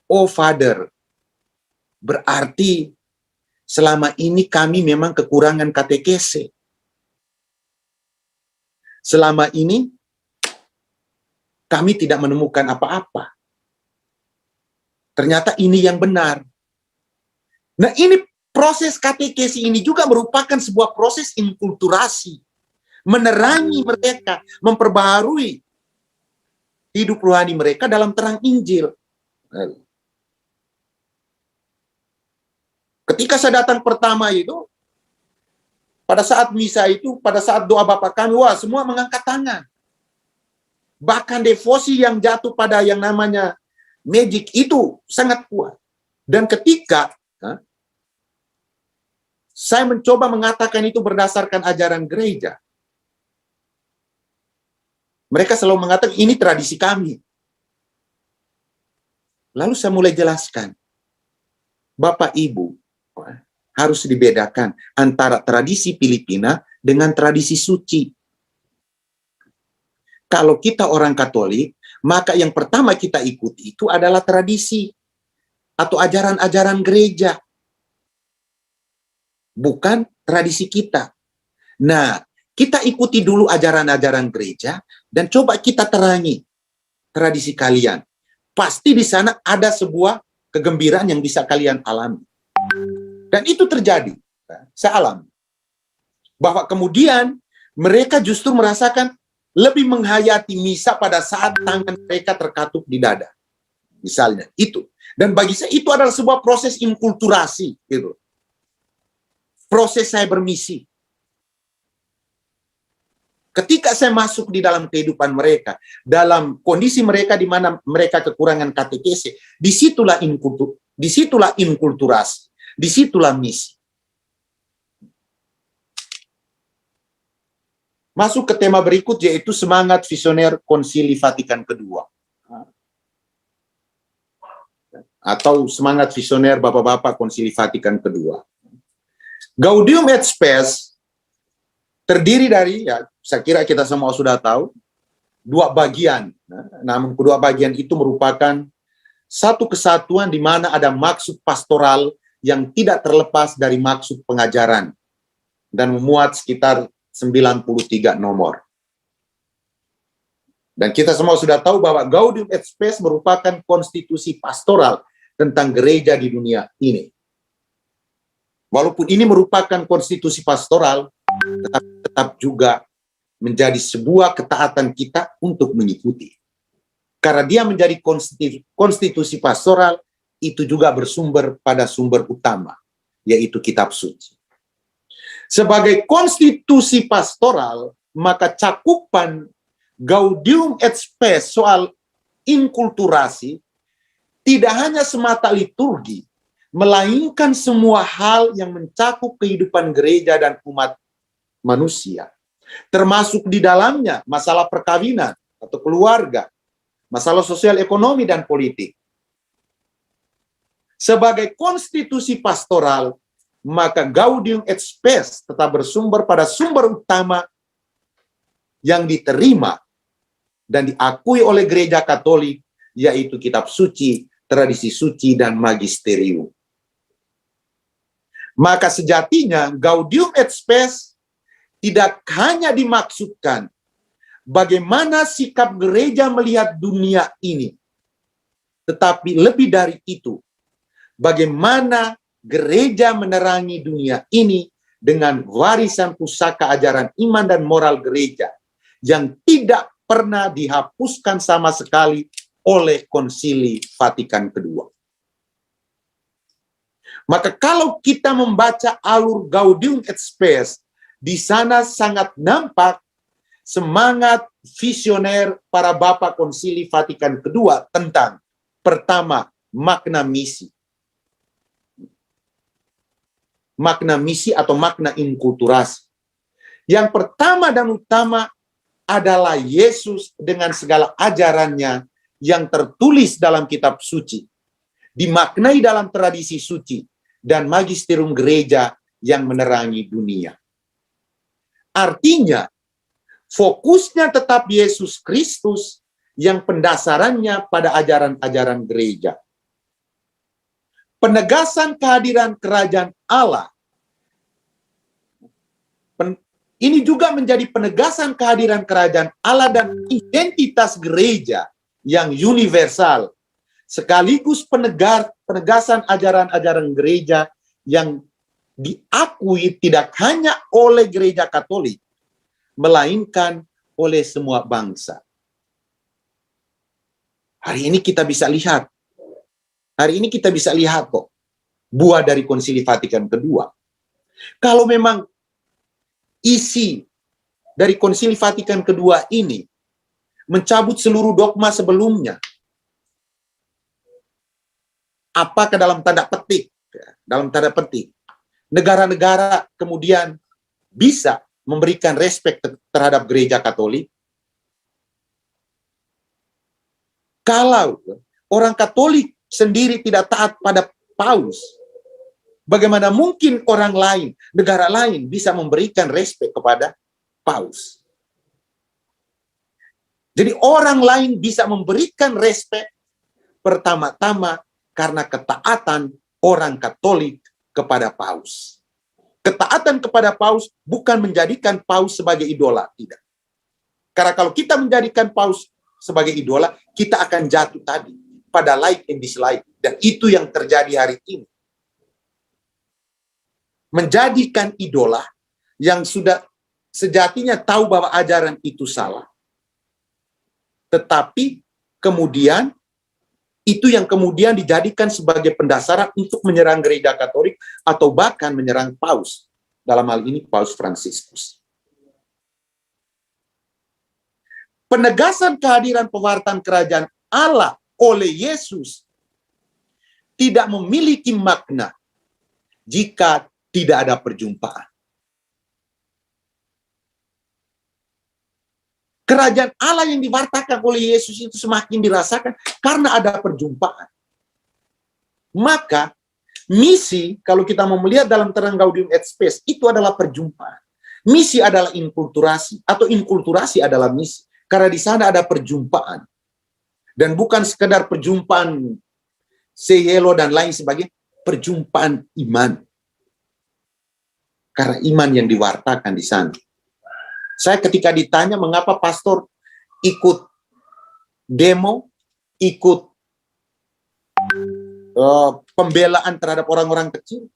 Oh Father, berarti selama ini kami memang kekurangan katekese. Selama ini kami tidak menemukan apa-apa. Ternyata ini yang benar. Nah, ini proses katekesi ini juga merupakan sebuah proses inkulturasi. Menerangi mereka, memperbaharui hidup rohani mereka dalam terang Injil. Ketika saya datang pertama itu, pada saat misa itu, pada saat doa Bapa kami, wah semua mengangkat tangan. Bahkan devosi yang jatuh pada yang namanya magic itu sangat kuat. Dan ketika saya mencoba mengatakan itu berdasarkan ajaran gereja, mereka selalu mengatakan ini tradisi kami. Lalu saya mulai jelaskan, Bapak Ibu, harus dibedakan antara tradisi Filipina dengan tradisi suci. Kalau kita orang Katolik, maka yang pertama kita ikuti itu adalah tradisi atau ajaran-ajaran gereja, bukan tradisi kita. Nah, kita ikuti dulu ajaran-ajaran gereja dan coba kita terangi tradisi kalian. Pasti di sana ada sebuah kegembiraan yang bisa kalian alami. Dan itu terjadi. Saya alami. Bahwa kemudian mereka justru merasakan lebih menghayati misa pada saat tangan mereka terkatup di dada. Misalnya, itu. Dan bagi saya itu adalah sebuah proses inkulturasi. Gitu. Proses saya bermisi. Ketika saya masuk di dalam kehidupan mereka, dalam kondisi mereka di mana mereka kekurangan katekese, disitulah inkulturasi, disitulah misi. Masuk ke tema berikut, yaitu semangat visioner Konsili Vatikan Kedua. Atau semangat visioner Bapak-Bapak Konsili Vatikan Kedua. Gaudium et Spes terdiri dari, ya, saya kira kita semua sudah tahu, dua bagian. Namun kedua bagian itu merupakan satu kesatuan di mana ada maksud pastoral yang tidak terlepas dari maksud pengajaran dan memuat sekitar 93 nomor. Dan kita semua sudah tahu bahwa Gaudium et Spes merupakan konstitusi pastoral tentang gereja di dunia ini. Walaupun ini merupakan konstitusi pastoral, tetapi tetap juga menjadi sebuah ketaatan kita untuk mengikuti. Karena dia menjadi konstitusi pastoral, itu juga bersumber pada sumber utama, yaitu kitab suci. Sebagai konstitusi pastoral, maka cakupan Gaudium et Spes soal inkulturasi tidak hanya semata liturgi, melainkan semua hal yang mencakup kehidupan gereja dan umat manusia. Termasuk di dalamnya masalah perkawinan atau keluarga, masalah sosial ekonomi dan politik. Sebagai konstitusi pastoral, maka Gaudium et Spes tetap bersumber pada sumber utama yang diterima dan diakui oleh gereja Katolik, yaitu kitab suci, tradisi suci, dan magisterium. Maka sejatinya Gaudium et Spes tidak hanya dimaksudkan bagaimana sikap gereja melihat dunia ini, tetapi lebih dari itu, bagaimana gereja menerangi dunia ini dengan warisan pusaka ajaran iman dan moral gereja yang tidak pernah dihapuskan sama sekali oleh Konsili Vatikan Kedua. Maka kalau kita membaca alur Gaudium et Spes, di sana sangat nampak semangat visioner para Bapak Konsili Vatikan Kedua tentang, pertama, makna misi. Makna misi atau makna inkulturasi. Yang pertama dan utama adalah Yesus dengan segala ajarannya yang tertulis dalam kitab suci, dimaknai dalam tradisi suci, dan magisterium gereja yang menerangi dunia. Artinya, fokusnya tetap Yesus Kristus yang pendasarannya pada ajaran-ajaran gereja. Penegasan kehadiran kerajaan Allah. Ini juga menjadi penegasan kehadiran kerajaan Allah dan identitas gereja yang universal, sekaligus penegasan ajaran-ajaran gereja yang diakui tidak hanya oleh gereja Katolik, melainkan oleh semua bangsa. Hari ini kita bisa lihat kok buah dari Konsili Vatikan Kedua. Kalau memang isi dari Konsili Vatikan Kedua ini mencabut seluruh dogma sebelumnya, apakah dalam tanda petik, negara-negara kemudian bisa memberikan respek terhadap gereja Katolik? Kalau orang Katolik sendiri tidak taat pada Paus, bagaimana mungkin orang lain, negara lain bisa memberikan respek kepada Paus? Jadi orang lain bisa memberikan respek pertama-tama karena ketaatan orang Katolik kepada Paus. Ketaatan kepada Paus bukan menjadikan Paus sebagai idola, tidak. Karena kalau kita menjadikan Paus sebagai idola, kita akan jatuh tadi pada like and dislike. Dan itu yang terjadi hari ini. Menjadikan idola yang sudah sejatinya tahu bahwa ajaran itu salah. Tetapi kemudian itu yang kemudian dijadikan sebagai pendasaran untuk menyerang gereja Katolik atau bahkan menyerang Paus. Dalam hal ini Paus Fransiskus. Penegasan kehadiran pewartaan kerajaan Allah oleh Yesus tidak memiliki makna jika tidak ada perjumpaan. Kerajaan Allah yang diwartakan oleh Yesus itu semakin dirasakan karena ada perjumpaan. Maka misi, kalau kita mau melihat dalam terang Gaudium et Spes, itu adalah perjumpaan. Misi adalah inkulturasi, atau inkulturasi adalah misi. Karena di sana ada perjumpaan. Dan bukan sekedar perjumpaan seyelo dan lain sebagainya, perjumpaan iman. Karena iman yang diwartakan di sana. Saya ketika ditanya mengapa pastor ikut demo, ikut pembelaan terhadap orang-orang kecil,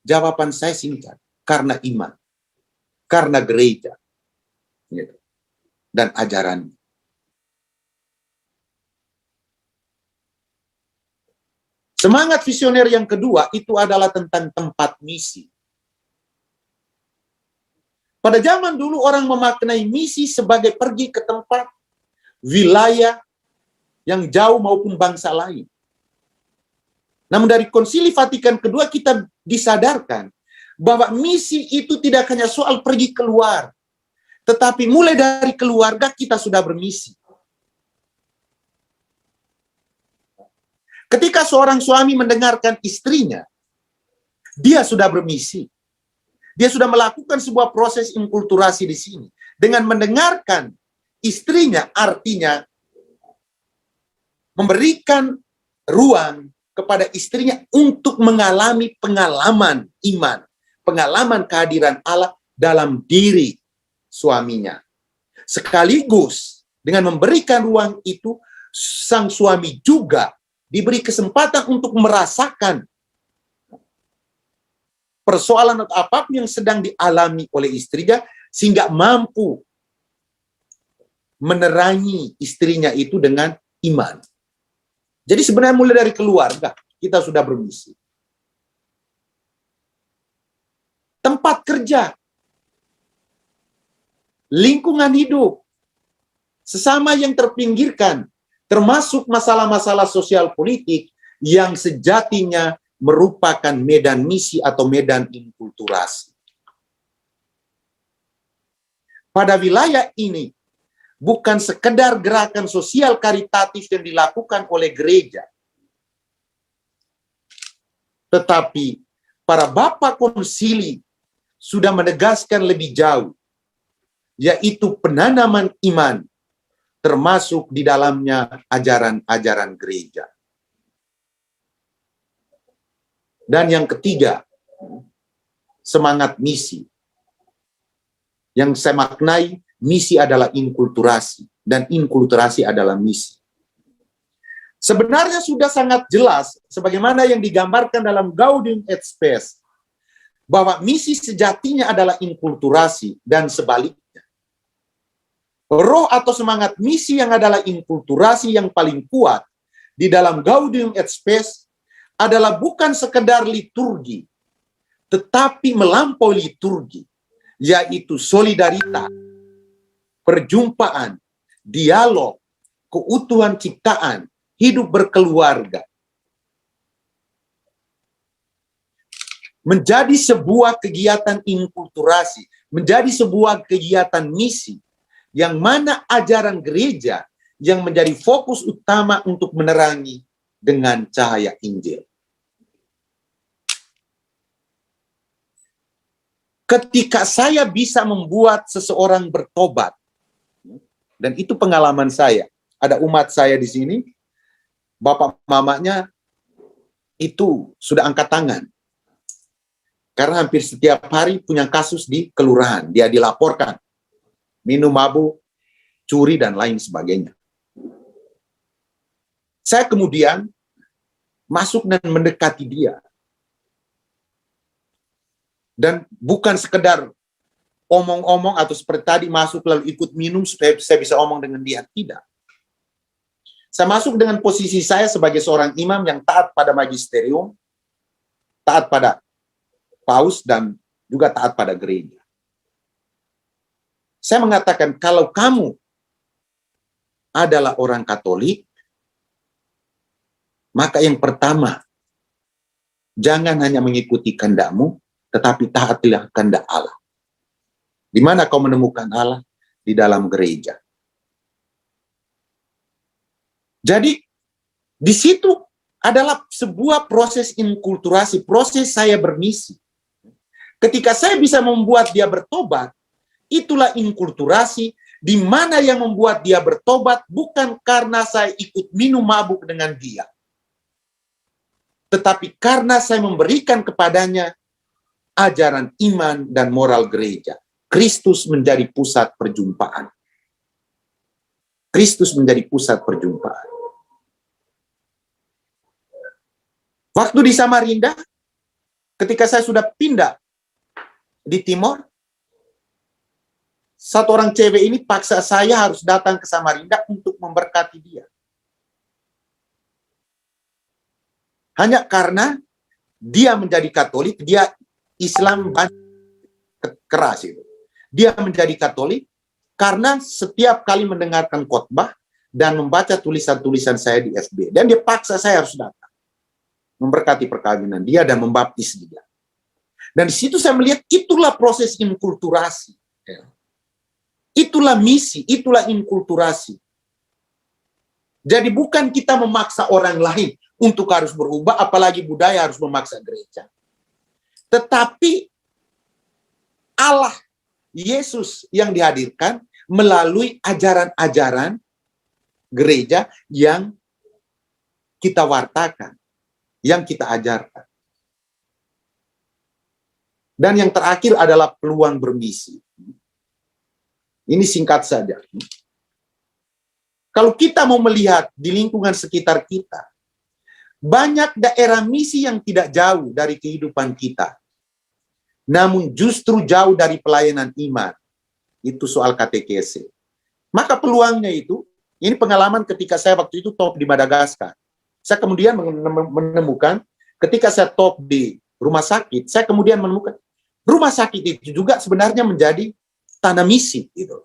jawaban saya singkat, karena iman, karena gereja, gitu, dan ajaran. Semangat visioner yang kedua itu adalah tentang tempat misi. Pada zaman dulu orang memaknai misi sebagai pergi ke tempat, wilayah yang jauh maupun bangsa lain. Namun dari Konsili Vatikan kedua kita disadarkan bahwa misi itu tidak hanya soal pergi keluar, tetapi mulai dari keluarga kita sudah bermisi. Ketika seorang suami mendengarkan istrinya, dia sudah bermisi. Dia sudah melakukan sebuah proses inkulturasi di sini. Dengan mendengarkan istrinya, artinya memberikan ruang kepada istrinya untuk mengalami pengalaman iman, pengalaman kehadiran Allah dalam diri suaminya. Sekaligus dengan memberikan ruang itu, sang suami juga diberi kesempatan untuk merasakan persoalan atau apapun yang sedang dialami oleh istrinya, sehingga mampu menerangi istrinya itu dengan iman. Jadi sebenarnya mulai dari keluarga, kita sudah bermisi. Tempat kerja, lingkungan hidup, sesama yang terpinggirkan, termasuk masalah-masalah sosial politik yang sejatinya merupakan medan misi atau medan inkulturasi. Pada wilayah ini, bukan sekedar gerakan sosial karitatif yang dilakukan oleh gereja, tetapi para bapak konsili sudah menegaskan lebih jauh, yaitu penanaman iman, termasuk di dalamnya ajaran-ajaran gereja. Dan yang ketiga, semangat misi. Yang saya maknai, misi adalah inkulturasi, dan inkulturasi adalah misi. Sebenarnya sudah sangat jelas, sebagaimana yang digambarkan dalam Gaudium et Spes, bahwa misi sejatinya adalah inkulturasi, dan sebaliknya. Roh atau semangat misi yang adalah inkulturasi yang paling kuat di dalam Gaudium et Spes adalah bukan sekedar liturgi, tetapi melampaui liturgi, yaitu solidaritas, perjumpaan, dialog, keutuhan ciptaan, hidup berkeluarga. Menjadi sebuah kegiatan inkulturasi, menjadi sebuah kegiatan misi, yang mana ajaran gereja yang menjadi fokus utama untuk menerangi dengan cahaya Injil. Ketika saya bisa membuat seseorang bertobat, dan itu pengalaman saya, ada umat saya di sini, bapak mamanya itu sudah angkat tangan. Karena hampir setiap hari punya kasus di kelurahan, dia dilaporkan, minum mabuk, curi, dan lain sebagainya. Saya kemudian masuk dan mendekati dia. Dan bukan sekedar omong-omong atau seperti tadi masuk lalu ikut minum supaya saya bisa omong dengan dia. Tidak. Saya masuk dengan posisi saya sebagai seorang imam yang taat pada magisterium, taat pada paus, dan juga taat pada gereja. Saya mengatakan, kalau kamu adalah orang Katolik, maka yang pertama, jangan hanya mengikuti kehendakmu, tetapi taatilah kehendak Allah. Di mana kau menemukan Allah? Di dalam gereja. Jadi, di situ adalah sebuah proses inkulturasi, proses saya bermisi. Ketika saya bisa membuat dia bertobat, itulah inkulturasi, di mana yang membuat dia bertobat bukan karena saya ikut minum mabuk dengan dia, tetapi karena saya memberikan kepadanya ajaran iman dan moral gereja. Kristus menjadi pusat perjumpaan. Kristus menjadi pusat perjumpaan. Waktu di Samarinda, ketika saya sudah pindah di Timor, satu orang cewek ini paksa saya harus datang ke Samarinda untuk memberkati dia. Hanya karena dia menjadi Katolik, dia Islam keras itu. Dia menjadi Katolik karena setiap kali mendengarkan khotbah dan membaca tulisan-tulisan saya di FB. Dan dia paksa saya harus datang. Memberkati perkawinan dia dan membaptis dia. Dan di situ saya melihat itulah proses inkulturasi. Itulah misi, itulah inkulturasi. Jadi bukan kita memaksa orang lain untuk harus berubah, apalagi budaya harus memaksa gereja. Tetapi Allah, Yesus yang dihadirkan melalui ajaran-ajaran gereja yang kita wartakan, yang kita ajarkan. Dan yang terakhir adalah peluang bermisi. Ini singkat saja. Kalau kita mau melihat di lingkungan sekitar kita, banyak daerah misi yang tidak jauh dari kehidupan kita. Namun justru jauh dari pelayanan iman. Itu soal katekese. Maka peluangnya itu, ini pengalaman ketika saya waktu itu top di Madagaskar. Saya kemudian menemukan, ketika saya top di rumah sakit, saya kemudian menemukan, rumah sakit itu juga sebenarnya menjadi tanah misi. Gitu.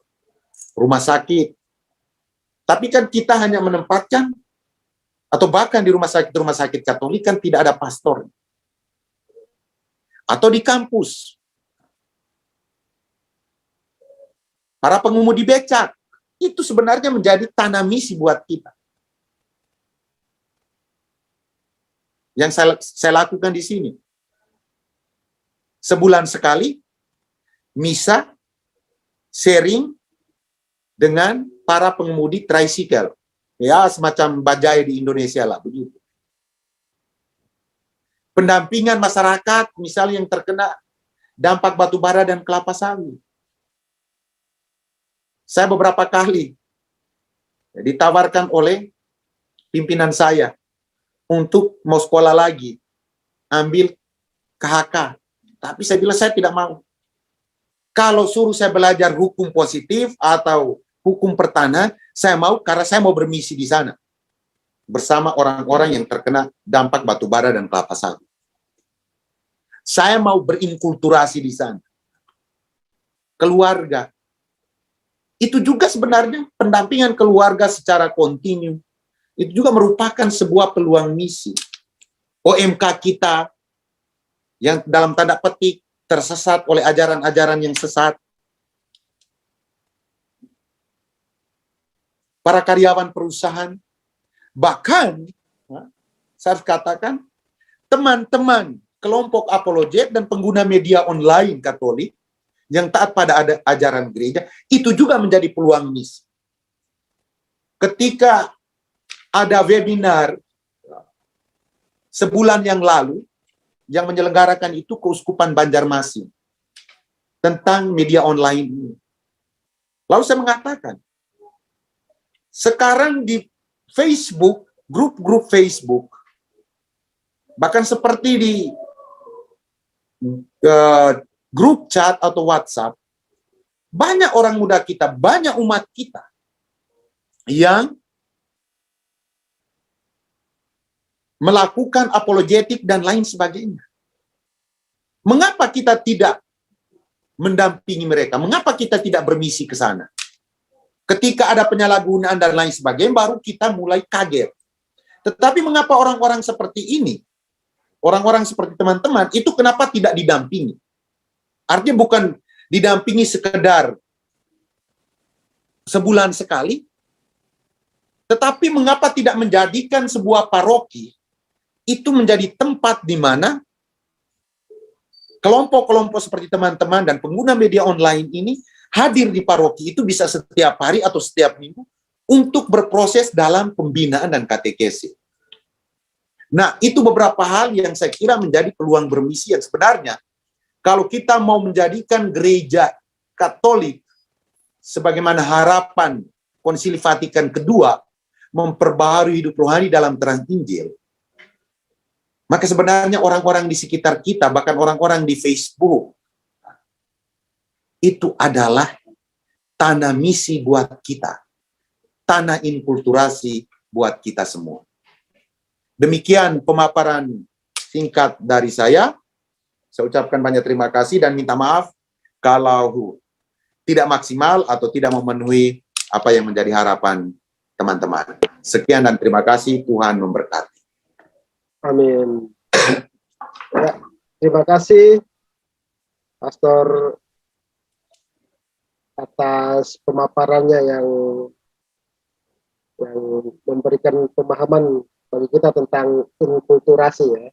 Rumah sakit. Tapi kan kita hanya menempatkan, atau bahkan di rumah sakit Katolik kan tidak ada pastor. Atau di kampus. Para pengemudi becak. Itu sebenarnya menjadi tanah misi buat kita. Yang saya lakukan di sini. Sebulan sekali, misa, sharing dengan para pengemudi tricycle. Ya, semacam bajai di Indonesia lah, begitu. Pendampingan masyarakat, misalnya yang terkena dampak batu bara dan kelapa sawit. Saya beberapa kali ditawarkan oleh pimpinan saya untuk mau sekolah lagi, ambil KHK. Tapi saya bilang saya tidak mau. Kalau suruh saya belajar hukum positif atau hukum pertanahan, saya mau karena saya mau bermisi di sana. Bersama orang-orang yang terkena dampak batu bara dan kelapa sawit. Saya mau berinkulturasi di sana. Keluarga. Itu juga sebenarnya pendampingan keluarga secara kontinu. Itu juga merupakan sebuah peluang misi. OMK kita yang dalam tanda petik tersesat oleh ajaran-ajaran yang sesat. Para karyawan perusahaan, bahkan saya harus katakan, teman-teman kelompok apologet dan pengguna media online Katolik yang taat pada ajaran gereja, itu juga menjadi peluang misi. Ketika ada webinar sebulan yang lalu, yang menyelenggarakan itu Keuskupan Banjarmasin, tentang media online ini. Lalu saya mengatakan, sekarang di Facebook, grup-grup Facebook, bahkan seperti di grup chat atau WhatsApp, banyak orang muda kita, banyak umat kita yang melakukan apologetik dan lain sebagainya. Mengapa kita tidak mendampingi mereka? Mengapa kita tidak bermisi ke sana? Ketika ada penyalahgunaan dan lain sebagainya, baru kita mulai kaget. Tetapi mengapa orang-orang seperti ini, orang-orang seperti teman-teman, itu kenapa tidak didampingi? Artinya bukan didampingi sekedar sebulan sekali, tetapi mengapa tidak menjadikan sebuah paroki itu menjadi tempat di mana kelompok-kelompok seperti teman-teman dan pengguna media online ini hadir di paroki itu bisa setiap hari atau setiap minggu untuk berproses dalam pembinaan dan katekesi. Nah, itu beberapa hal yang saya kira menjadi peluang bermisi yang sebenarnya kalau kita mau menjadikan gereja Katolik sebagaimana harapan Konsili Vatikan kedua memperbaharui hidup rohani dalam terang Injil, maka sebenarnya orang-orang di sekitar kita, bahkan orang-orang di Facebook, itu adalah tanah misi buat kita. Tanah inkulturasi buat kita semua. Demikian pemaparan singkat dari saya. Saya ucapkan banyak terima kasih dan minta maaf kalau tidak maksimal atau tidak memenuhi apa yang menjadi harapan teman-teman. Sekian dan terima kasih, Tuhan memberkati. Amin. Ya, terima kasih Pastor atas pemaparannya yang memberikan pemahaman bagi kita tentang inkulturasi ya.